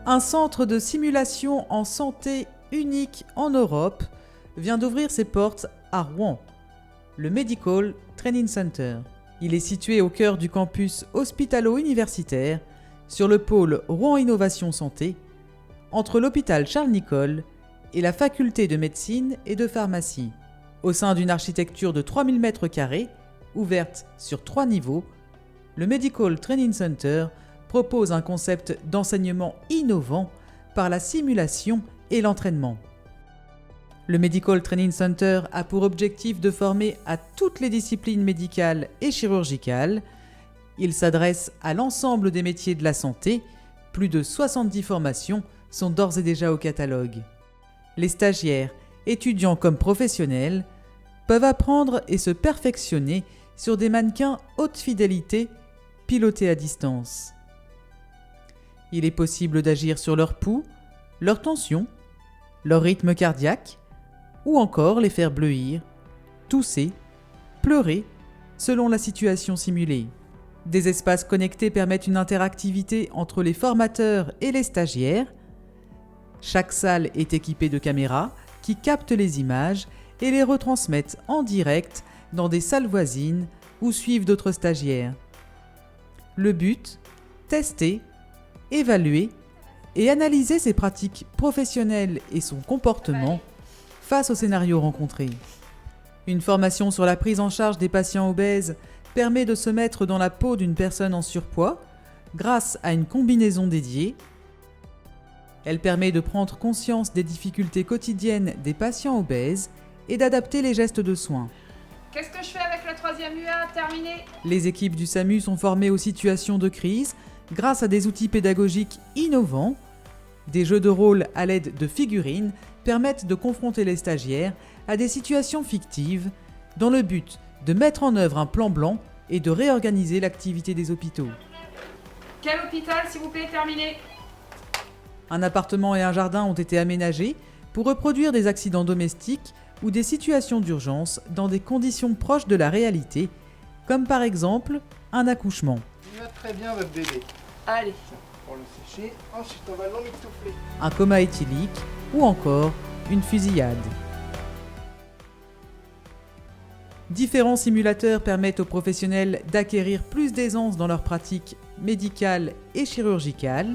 Un centre de simulation en santé unique en Europe vient d'ouvrir ses portes à Rouen, le Medical Training Center. Il est situé au cœur du campus hospitalo-universitaire, sur le pôle Rouen Innovation Santé, entre l'hôpital Charles-Nicolle et la faculté de médecine et de pharmacie. Au sein d'une architecture de 3000 m², ouverte sur 3 niveaux, le Medical Training Center propose un concept d'enseignement innovant par la simulation et l'entraînement. Le Medical Training Center a pour objectif de former à toutes les disciplines médicales et chirurgicales. Il s'adresse à l'ensemble des métiers de la santé. Plus de 70 formations sont d'ores et déjà au catalogue. Les stagiaires, étudiants comme professionnels, peuvent apprendre et se perfectionner sur des mannequins haute fidélité pilotés à distance. Il est possible d'agir sur leur pouls, leur tension, leur rythme cardiaque, ou encore les faire bleuir, tousser, pleurer, selon la situation simulée. Des espaces connectés permettent une interactivité entre les formateurs et les stagiaires. Chaque salle est équipée de caméras qui captent les images et les retransmettent en direct dans des salles voisines où suivent d'autres stagiaires. Le but, tester, évaluer et analyser ses pratiques professionnelles et son comportement face aux scénarios rencontrés. Une formation sur la prise en charge des patients obèses permet de se mettre dans la peau d'une personne en surpoids grâce à une combinaison dédiée. Elle permet de prendre conscience des difficultés quotidiennes des patients obèses et d'adapter les gestes de soins. Qu'est-ce que je fais avec la 3e UA? Terminé. Les équipes du SAMU sont formées aux situations de crise grâce à des outils pédagogiques innovants. Des jeux de rôle à l'aide de figurines permettent de confronter les stagiaires à des situations fictives dans le but de mettre en œuvre un plan blanc et de réorganiser l'activité des hôpitaux. Quel hôpital, s'il vous plaît? Terminé. Un appartement et un jardin ont été aménagés pour reproduire des accidents domestiques ou des situations d'urgence dans des conditions proches de la réalité, comme par exemple un accouchement. Il va très bien votre bébé. Allez. Pour le sécher, ensuite on va l'emmitoufler. Un coma éthylique ou encore une fusillade. Différents simulateurs permettent aux professionnels d'acquérir plus d'aisance dans leurs pratiques médicales et chirurgicales.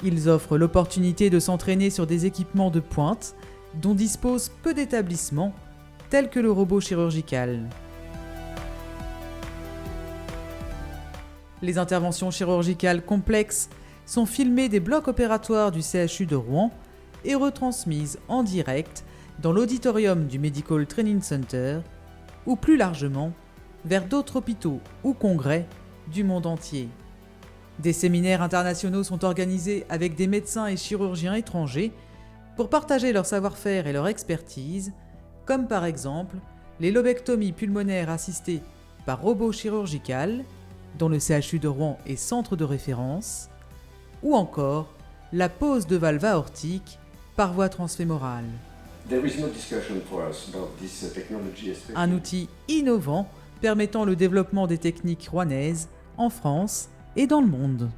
Ils offrent l'opportunité de s'entraîner sur des équipements de pointe dont disposent peu d'établissements, tels que le robot chirurgical. Les interventions chirurgicales complexes sont filmées des blocs opératoires du CHU de Rouen et retransmises en direct dans l'auditorium du Medical Training Center ou plus largement vers d'autres hôpitaux ou congrès du monde entier. Des séminaires internationaux sont organisés avec des médecins et chirurgiens étrangers pour partager leur savoir-faire et leur expertise, comme par exemple les lobectomies pulmonaires assistées par robot chirurgical, dont le CHU de Rouen est centre de référence, ou encore la pose de valve aortique par voie transfémorale. Un outil innovant permettant le développement des techniques rouennaises en France et dans le monde.